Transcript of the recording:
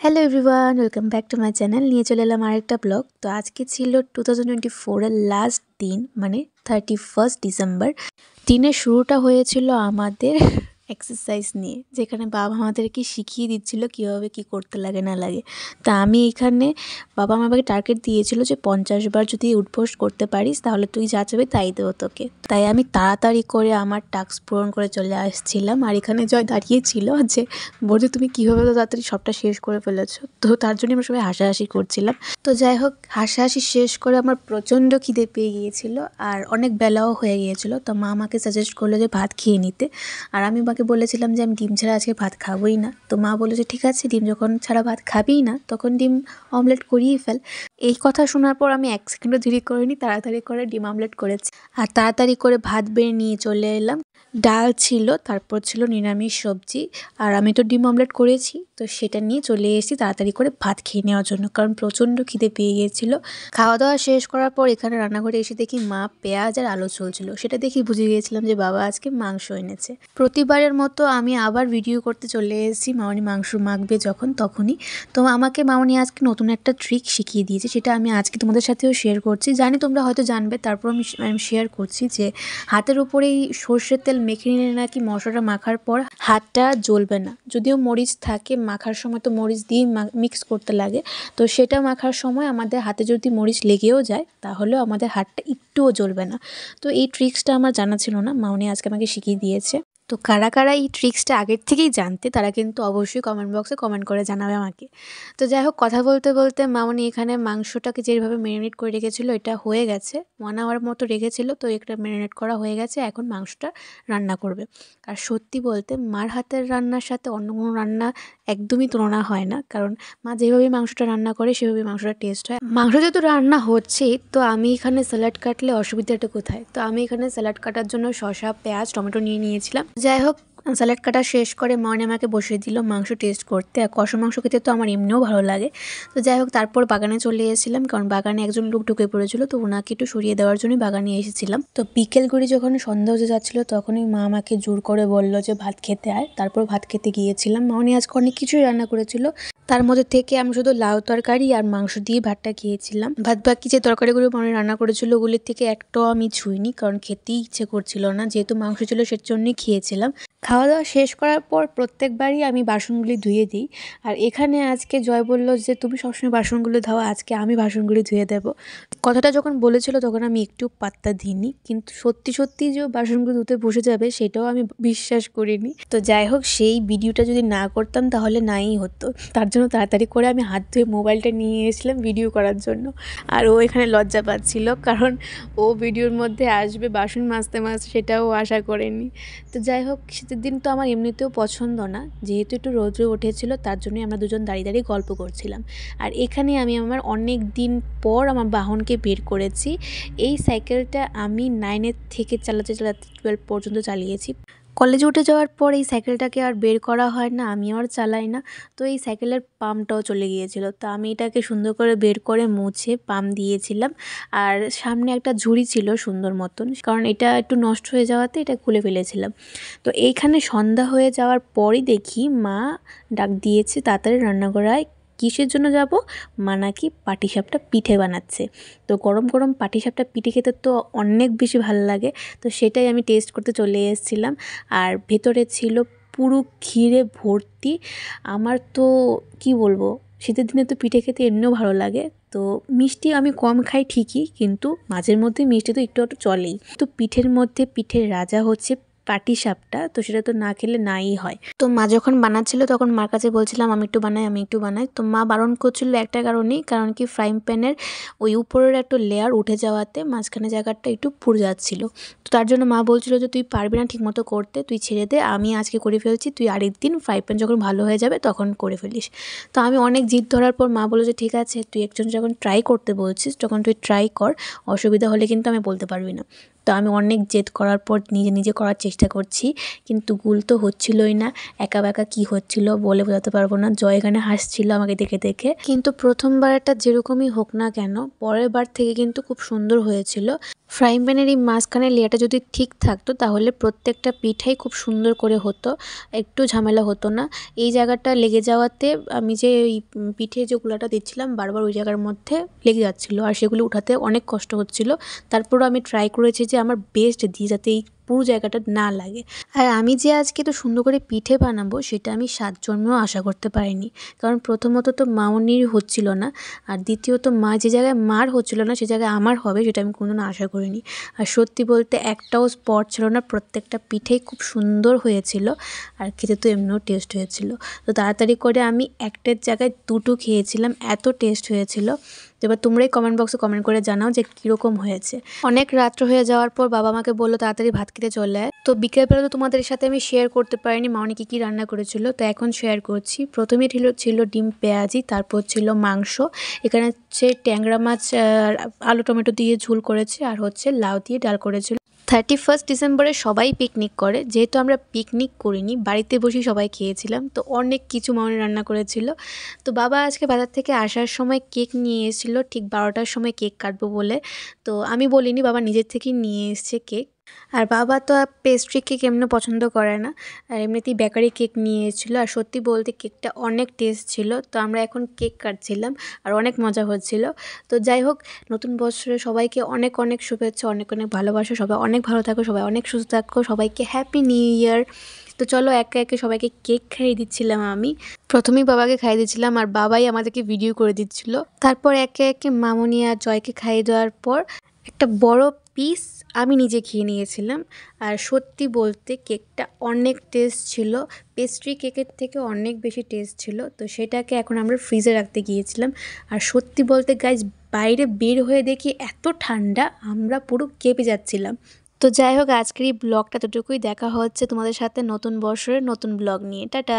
Hello everyone, welcome back to my channel. নিয়ে চলে এলাম আরেকটা ব্লগ। তো আজকে ছিল 2024 এর লাস্ট দিন, মানে 31 ডিসেম্বর। দিনের শুরুটা হয়েছিল আমাদের এক্সারসাইজ নিয়ে, যেখানে বাবা আমাদেরকে শিখিয়ে দিচ্ছিল কীভাবে কী করতে লাগে না লাগে। তা আমি এখানে বাবা আমাকে টার্গেট দিয়েছিল যে 50 বার যদি উঠবোস করতে পারিস তাহলে তুই যা চাবি তাই দেবো তোকে। তাই আমি তাড়াতাড়ি করে আমার টাস্ক পূরণ করে চলে আসছিলাম। আর এখানে জয় দাঁড়িয়েছিল যে বলছে তুমি কীভাবে তো তাড়াতাড়ি সবটা শেষ করে ফেলেছো। তো তার জন্য আমরা সবাই হাসাহাসি করছিলাম। তো যাই হোক, হাসাহাসি শেষ করে আমার প্রচণ্ড খিদে পেয়ে গিয়েছিল আর অনেক বেলাও হয়ে গিয়েছিল। তো মা আমাকে সাজেস্ট করলো যে ভাত খেয়ে নিতে। আর আমি মাকে বলেছিলাম যে আমি ডিম ছাড়া আজকে ভাত খাবোই না। তো মা বললো যে ঠিক আছে, ডিম যখন ছাড়া ভাত খাবেই না তখন ডিম অমলেট করিয়ে ফেল। এই কথা শোনার পর আমি 1 সেকেন্ডও দেরি করিনি, তাড়াতাড়ি করে ডিম অমলেট করেছি। আর তাড়াতাড়ি করে ভাত বেড়ে নিয়ে চলে এলাম। ডাল ছিল, তারপর ছিল নিরামিষ সবজি, আর আমি তো ডিম অমলেট করেছি, তো সেটা নিয়ে চলে এসেছি তাড়াতাড়ি করে ভাত খেয়ে নেওয়ার জন্য, কারণ প্রচণ্ড খিদে পেয়ে গিয়েছিল। খাওয়া দাওয়া শেষ করার পর এখানে রান্নাঘরে এসে দেখি মা পেঁয়াজ আর আলু চলছিল। সেটা দেখি বুঝে গিয়েছিলাম যে বাবা আজকে মাংস এনেছে। প্রতিবারের মতো আমি আবার ভিডিও করতে চলে এসেছি মামনি মাংস মাখবে যখন তখনই। তো আমাকে মামনি আজকে নতুন একটা ট্রিক শিখিয়ে দিয়েছে, সেটা আমি আজকে তোমাদের সাথেও শেয়ার করছি। জানি তোমরা হয়তো জানবে, তারপর আমি শেয়ার করছি যে হাতের উপরেই সর্ষের তেল মেখে নিলে নাকি মশলাটা মাখার পর হাতটা জ্বলবে না। যদিও মরিচ থাকে মাখার সময়, তো মরিচ দিয়ে মিক্স করতে লাগে, তো সেটা মাখার সময় আমাদের হাতে যদি মরিচ লেগেও যায় তাহলেও আমাদের হাতটা একটুও জ্বলবে না। তো এই ট্রিক্সটা আমার জানা ছিল না, মামনি আজকে আমাকে শিখিয়ে দিয়েছে। তো কারা কারা এই ট্রিক্সটা আগের থেকেই জানতে তারা কিন্তু অবশ্যই কমেন্ট বক্সে কমেন্ট করে জানাবে আমাকে। তো যাই হোক, কথা বলতে বলতে মামনি এখানে মাংসটাকে যেভাবে ম্যারিনেট করে রেখেছিল এটা হয়ে গেছে, 1 আওয়ার মতো রেখেছিল। তো এটা ম্যারিনেট করা হয়ে গেছে, এখন মাংসটা রান্না করবে। আর সত্যি বলতে মার হাতের রান্নার সাথে অন্য কোনো রান্না একদমই তুলনা হয় না, কারণ মা যেভাবে মাংসটা রান্না করে সেভাবে মাংসটা টেস্ট হয়। মাংস যেহেতু রান্না হচ্ছে, তো আমি এখানে স্যালাড কাটলে অসুবিধাটা কোথায়? তো আমি এখানে স্যালাড কাটার জন্য শসা, পেঁয়াজ, টমেটো নিয়ে নিয়েছিলাম। যাই হোক, স্যালাড কাটা শেষ করে মনে আমাকে বসিয়ে দিল মাংস টেস্ট করতে। আর কষা মাংস খেতে তো আমার এমনিও ভালো লাগে। তো যাই হোক, তারপর বাগানে চলে এসেছিলাম, কারণ বাগানে একজন লোক ঢুকে পড়েছিল, তো ওনাকে একটু সরিয়ে দেওয়ার জন্যই বাগানে এসেছিলাম। তো বিকেল করে যখন সন্ধ্যা হতে যাচ্ছিল তখনই মা আমাকে জোর করে বলল যে ভাত খেতে আয়। তারপর ভাত খেতে গিয়েছিলাম। মা আজকে অনেক কিছুই রান্না করেছিল, তার মধ্যে থেকে আমি শুধু লাউ তরকারি আর মাংস দিয়ে ভাতটা খেয়েছিলাম। ভাত বাকি যে তরকারিগুলো মনে রান্না করেছিল ওগুলির থেকে একটাও আমি ছুঁইনি, কারণ খেতেই ইচ্ছে করছিল না, যেহেতু মাংস ছিল সের জন্যই খেয়েছিলাম। খাওয়া দাওয়া শেষ করার পর প্রত্যেকবারই আমি বাসনগুলি ধুয়ে দিই। আর এখানে আজকে জয় বলল যে তুমি সবসময় বাসনগুলো ধোও, আজকে আমি বাসনগুলি ধুয়ে দেবো। কথাটা যখন বলেছিল তখন আমি একটু পাত্তা দিইনি, কিন্তু সত্যি সত্যি যে বাসনগুলো ধুতে বসে যাবে সেটাও আমি বিশ্বাস করিনি। তো যাই হোক, সেই ভিডিওটা যদি না করতাম তাহলে নাই হতো। তার জন্য তাড়াতাড়ি করে আমি হাত ধুয়ে মোবাইলটা নিয়ে এসেছিলাম ভিডিও করার জন্য। আর ও এখানে লজ্জা পাচ্ছিল, কারণ ও ভিডিওর মধ্যে আসবে বাসন মাজতে মাজতে, সেটাও আশা করেনি। তো যাই হোক, শীতের দিন তো আমার এমনিতেও পছন্দ না, যেহেতু একটু রৌদ্র উঠেছিল তার জন্যই আমরা দুজন দাঁড়িয়ে দাঁড়িয়ে গল্প করছিলাম। আর এখানে আমি আমার অনেক দিন পর আমার বাহনকে বের করেছি। এই সাইকেলটা আমি 9 থেকে চালাতে চালাতে 12 পর্যন্ত চালিয়েছি। কলেজে উঠে যাওয়ার পর এই সাইকেলটাকে আর বের করা হয় না, আমিও আর চালাই না। তো এই সাইকেলের পাম্পটাও চলে গিয়েছিল, তো আমি এটাকে সুন্দর করে বের করে মুছে পাম্প দিয়েছিলাম। আর সামনে একটা ঝুড়ি ছিল সুন্দর মতন, কারণ এটা একটু নষ্ট হয়ে যাওয়াতে এটা খুলে ফেলেছিলাম। তো এইখানে সন্ধ্যা হয়ে যাওয়ার পরই দেখি মা ডাক দিয়েছে তাড়াতাড়ি রান্নাঘরায়। কিসের জন্য যাব? মা নাকি পাটিসাপটা পিঠে বানাচ্ছে। তো গরম গরম পাটিসাপটা পিঠে খেতে তো অনেক বেশি ভালো লাগে, তো সেটাই আমি টেস্ট করতে চলে এসেছিলাম। আর ভেতরে ছিল পুরো ক্ষীরে ভর্তি। আমার তো কি বলবো, শীতের দিনে তো পিঠে খেতে এমনিও ভালো লাগে। তো মিষ্টি আমি কম খাই ঠিকই, কিন্তু মাঝের মধ্যে মিষ্টি তো একটু একটু চলেই। তো পিঠের মধ্যে পিঠের রাজা হচ্ছে পাটিসাপটা, তো সেটা তো না খেলে নাই হয়। তো মা যখন বানাচ্ছিল তখন মার কাছে বলছিলাম আমি একটু বানাই। তো মা বারণ করছিল একটা কারণেই, কারণ কি ফ্রাইং প্যানের ওই উপরের একটা লেয়ার উঠে যাওয়াতে মাঝখানে জায়গাটা একটু পুড়ে যাচ্ছিল। তো তার জন্য মা বলছিল যে তুই পারবি না ঠিকমতো করতে, তুই ছেড়ে দে, আমি আজকে করে ফেলছি, তুই আরেকদিন ফ্রাই প্যান যখন ভালো হয়ে যাবে তখন করে ফেলিস। তো আমি অনেক জিদ ধরার পর মা বলল যে ঠিক আছে, তুই একজন যখন ট্রাই করতে বলছিস তখন তুই ট্রাই কর, অসুবিধা হলে কিন্তু আমি বলতে পারবি না। তো আমি অনেক জেদ করার পর নিজে নিজে করার চেষ্টা করছি, কিন্তু গুল তো হচ্ছিলই না। একা বেঁকা কী হচ্ছিল বলে বোঝাতে পারবো না। জয় এখানে হাসছিল আমাকে দেখে দেখে, কিন্তু প্রথমবারটা যেরকমই হোক না কেন পরের বার থেকে কিন্তু খুব সুন্দর হয়েছিল। ফ্রাইং প্যানের এই মাঝখানের লেয়ারটা যদি ঠিক থাকতো তাহলে প্রত্যেকটা পিঠাই খুব সুন্দর করে হতো, একটু ঝামেলা হতো না। এই জায়গাটা লেগে যাওয়াতে আমি যে এই পিঠে যে গুলাটা দিচ্ছিলাম বারবার ওই জায়গার মধ্যে লেগে যাচ্ছিলো, আর সেগুলো উঠাতে অনেক কষ্ট হচ্ছিলো। তারপরও আমি ট্রাই করেছি যে আমার বেস্ট দিয়ে যাতে এই পুরো জায়গাটা না লাগে। আর আমি যে আজকে তো সুন্দর করে পিঠে বানাবো সেটা আমি 7 জন্মেও আশা করতে পারিনি। কারণ প্রথমত তো মামনির হচ্ছিল না, আর দ্বিতীয়ত মা যে জায়গায় মার হচ্ছিল না সে জায়গায় আমার হবে সেটা আমি কোনোদিনও আশা করিনি। আর সত্যি বলতে একটাও স্পট ছিল না, প্রত্যেকটা পিঠেই খুব সুন্দর হয়েছিল, আর খেতে তো এমনিও টেস্ট হয়েছিল। তো তাড়াতাড়ি করে আমি একটার জায়গায় দুটো খেয়েছিলাম, এত টেস্ট হয়েছিল। তো এবার তোমরাই কমেন্ট বক্সে কমেন্ট করে জানাও যে কীরকম হয়েছে। অনেক রাত্র হয়ে যাওয়ার পর বাবা আমাকে বললো তাড়াতাড়ি ভাত খেতে চলে আয়। তো বিকেলবেলা তো তোমাদের সাথে আমি শেয়ার করতে পারিনি মামনি কী রান্না করেছিল, তো এখন শেয়ার করছি। প্রথমে ছিল ডিম পেঁয়াজি, তারপর ছিল মাংস, এখানে হচ্ছে ট্যাংরা মাছ আলু টমেটো দিয়ে ঝোল করেছে, আর হচ্ছে লাউ দিয়ে ডাল করেছিল। 31 ডিসেম্বরে সবাই পিকনিক করে, যেহেতু আমরা পিকনিক করিনি, বাড়িতে বসেই সবাই খেয়েছিলাম। তো অনেক কিছু মামনি রান্না করেছিল। তো বাবা আজকে বাজার থেকে আসার সময় কেক নিয়ে এসেছিলো, ঠিক 12টার সময় কেক কাটবো বলে। তো আমি বলিনি, বাবা নিজের থেকেই নিয়ে এসছে কেক। আর বাবা তো পেস্ট্রি কেক এমনি পছন্দ করে না, আর এমনিতেই বেকারি কেক নিয়ে এসেছিলো। আর সত্যি বলতে কেকটা অনেক টেস্ট ছিল। তো আমরা এখন কেক কাটছিলাম আর অনেক মজা হচ্ছিল। তো যাই হোক, নতুন বছরে সবাইকে অনেক অনেক শুভেচ্ছা, অনেক অনেক ভালোবাসা। সবাই অনেক ভালো থাকো, সবাই অনেক সুস্থ থাকো, সবাইকে হ্যাপি নিউ ইয়ার। তো চলো একে একে সবাইকে কেক খাইয়ে দিচ্ছিলাম আমি। প্রথমেই বাবাকে খাইয়ে দিচ্ছিলাম আর বাবাই আমাদেরকে ভিডিও করে দিচ্ছিল। তারপর একে একে মামনি আর জয়কে খাইয়ে দেওয়ার পর একটা বড় পিস আমি নিজে খেয়ে নিয়েছিলাম। আর সত্যি বলতে কেকটা অনেক টেস্ট ছিল, পেস্ট্রি কেকের থেকে অনেক বেশি টেস্ট ছিল। তো সেটাকে এখন আমরা ফ্রিজে রাখতে গিয়েছিলাম। আর সত্যি বলতে গাইজ, বাইরে বের হয়ে দেখি এত ঠান্ডা, আমরা পুরো কেঁপে যাচ্ছিলাম। তো যাই হোক, আজকের এই ব্লগটা ততটুকুই। দেখা হচ্ছে তোমাদের সাথে নতুন বছরের নতুন ব্লগ নিয়ে। টাটা।